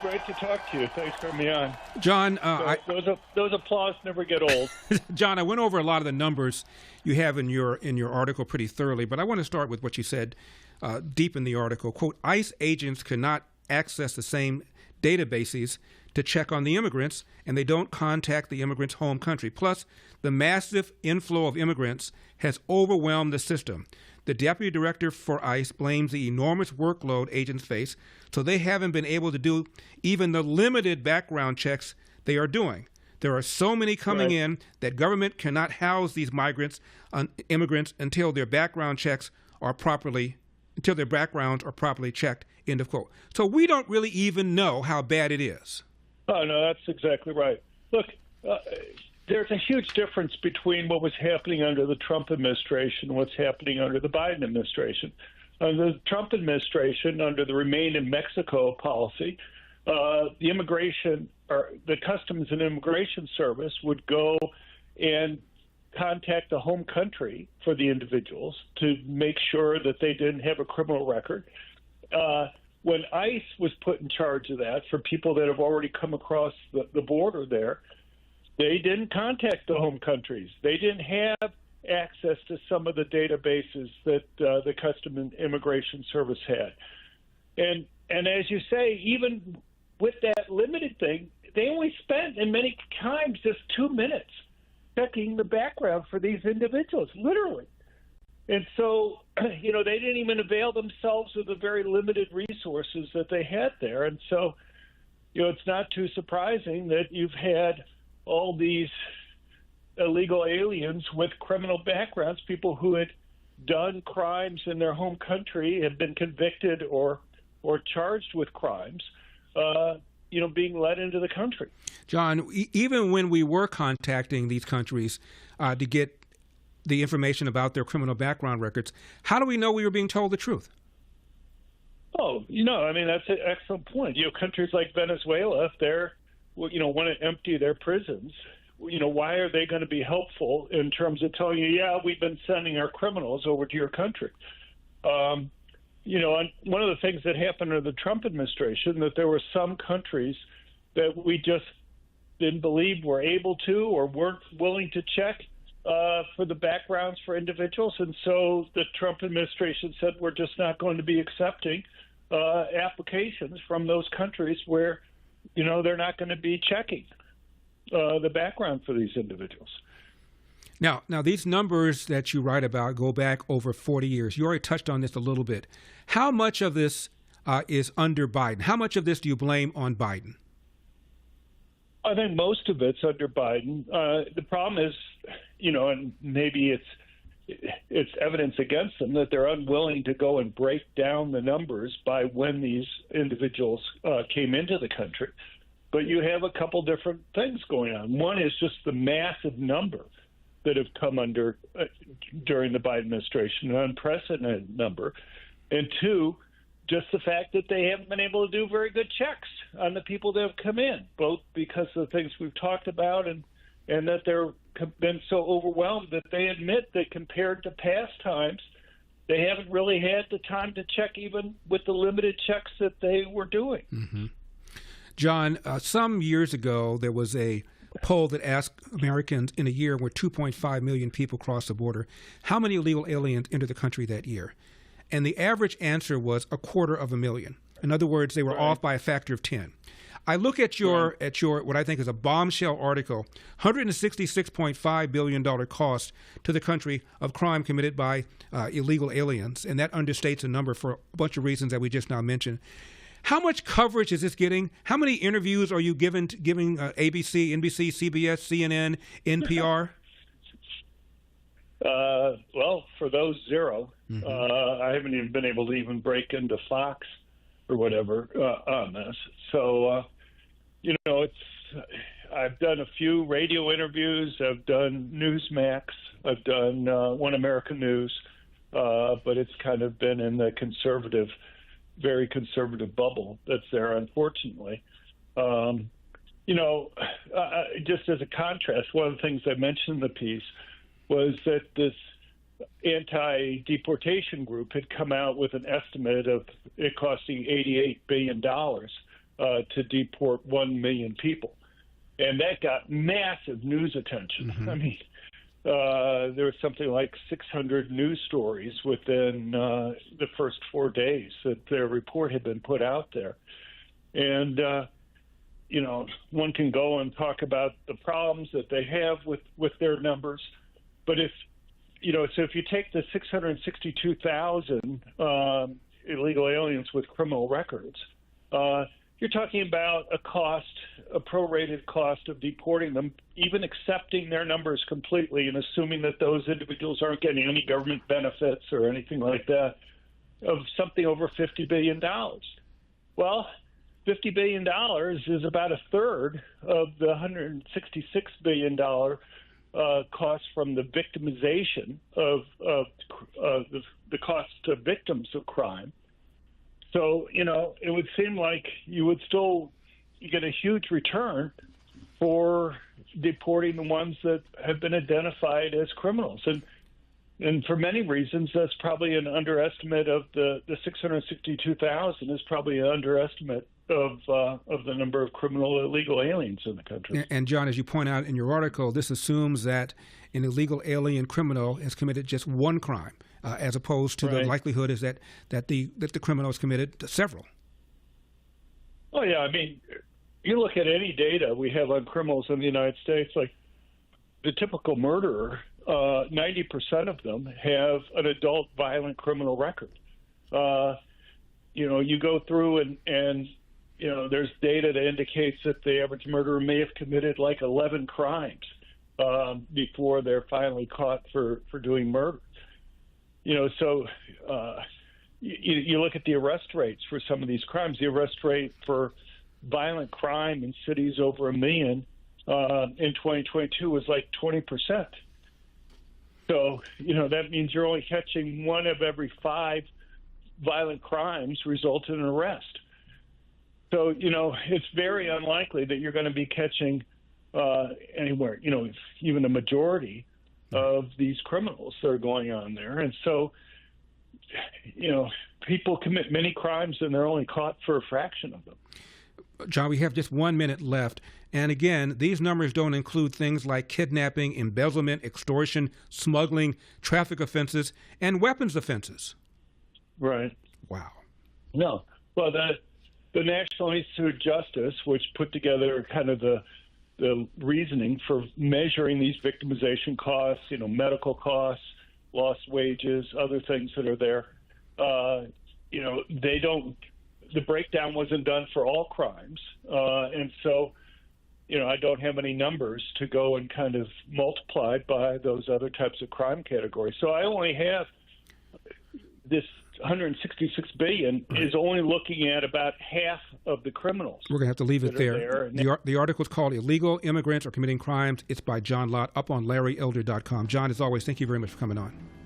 Great to talk to you. Thanks for having me on. John, Those applause never get old. John, I went over a lot of the numbers you have in your article pretty thoroughly, but I want to start with what you said deep in the article. Quote, ICE agents cannot access the same databases to check on the immigrants, and they don't contact the immigrants' home country. Plus, the massive inflow of immigrants has overwhelmed the system. The deputy director for ICE blames the enormous workload agents face, so they haven't been able to do even the limited background checks they are doing. There are so many coming in that government cannot house these immigrants until their backgrounds are properly checked. End of quote. So we don't really even know how bad it is. Oh, no, that's exactly right. Look, there's a huge difference between what was happening under the Trump administration and what's happening under the Biden administration. Under the Trump administration, under the Remain in Mexico policy, the Customs and Immigration Service would go and contact the home country for the individuals to make sure that they didn't have a criminal record. When ICE was put in charge of that for people that have already come across the border there, they didn't contact the home countries. They didn't have access to some of the databases that the Customs and Immigration Service had. And as you say, even with that limited thing, they only spent, in many times, just 2 minutes checking the background for these individuals, literally. And so, they didn't even avail themselves of the very limited resources that they had there. And so, it's not too surprising that you've had all these illegal aliens with criminal backgrounds, people who had done crimes in their home country, have been convicted or charged with crimes, being let into the country. John, even when we were contacting these countries to get the information about their criminal background records, how do we know we were being told the truth? Oh, that's an excellent point. Countries like Venezuela, if they're, want to empty their prisons, why are they going to be helpful in terms of telling you, yeah, we've been sending our criminals over to your country? And one of the things that happened under the Trump administration, that there were some countries that we just didn't believe were able to or weren't willing to check for the backgrounds for individuals. And so the Trump administration said, we're just not going to be accepting applications from those countries where, they're not going to be checking the background for these individuals. Now, these numbers that you write about go back over 40 years. You already touched on this a little bit. How much of this is under Biden? How much of this do you blame on Biden? I think most of it's under Biden. The problem is, and maybe it's evidence against them that they're unwilling to go and break down the numbers by when these individuals came into the country. But you have a couple different things going on. One is just the massive number that have come under during the Biden administration, an unprecedented number. And two, just the fact that they haven't been able to do very good checks on the people that have come in, both because of the things we've talked about and that they've been so overwhelmed that they admit that compared to past times, they haven't really had the time to check even with the limited checks that they were doing. Mm-hmm. John, some years ago, there was a poll that asked Americans in a year where 2.5 million people crossed the border, how many illegal aliens entered the country that year? And the average answer was 250,000. In other words, they were off by a factor of 10. I look at your what I think is a bombshell article, $166.5 billion cost to the country of crime committed by illegal aliens, and that understates a number for a bunch of reasons that we just now mentioned. How much coverage is this getting? How many interviews are you giving ABC, NBC, CBS, CNN, NPR? Well, for those, zero. Mm-hmm. I haven't even been able to even break into Fox or whatever on this. So, I've done a few radio interviews. I've done Newsmax. I've done One American News. But it's kind of been in the very conservative bubble that's there, unfortunately. Just as a contrast, one of the things I mentioned in the piece was that this anti-deportation group had come out with an estimate of it costing $88 billion to deport 1 million people. And that got massive news attention. Mm-hmm. I mean, there was something like 600 news stories within the first 4 days that their report had been put out there. And, one can go and talk about the problems that they have with their numbers. But if you take the 662,000 illegal aliens with criminal records, you're talking about a prorated cost of deporting them, even accepting their numbers completely and assuming that those individuals aren't getting any government benefits or anything like that, of something over $50 billion. Well, $50 billion is about a third of the $166 billion cost from the victimization of the cost to victims of crime. So, it would seem like you would still get a huge return for deporting the ones that have been identified as criminals. And for many reasons, that's probably an underestimate of the 662,000 is probably an underestimate of the number of criminal illegal aliens in the country. And John, as you point out in your article, this assumes that an illegal alien criminal has committed just one crime, as opposed to the likelihood is that the criminal has committed several. Oh yeah, I mean, you look at any data we have on criminals in the United States, like the typical murderer, 90% of them have an adult violent criminal record. You go through and there's data that indicates that the average murderer may have committed like 11 crimes before they're finally caught for doing murder. So you look at the arrest rates for some of these crimes. The arrest rate for violent crime in cities over 1 million in 2022 was like 20%. So, that means you're only catching 1 of every 5 violent crimes result in an arrest. So, it's very unlikely that you're going to be catching anywhere, even a majority of these criminals that are going on there. And so, people commit many crimes and they're only caught for a fraction of them. John, we have just 1 minute left. And again, these numbers don't include things like kidnapping, embezzlement, extortion, smuggling, traffic offenses, and weapons offenses. Right. Wow. No. Well, the National Institute of Justice, which put together kind of the reasoning for measuring these victimization costs, medical costs, lost wages, other things that are there, the breakdown wasn't done for all crimes. And so, I don't have any numbers to go and kind of multiply by those other types of crime categories. So I only have this 166 billion is only looking at about half of the criminals. We're going to have to leave it there. The article is called Illegal Immigrants Are Committing Crimes. It's by John Lott, up on LarryElder.com. John, as always, thank you very much for coming on.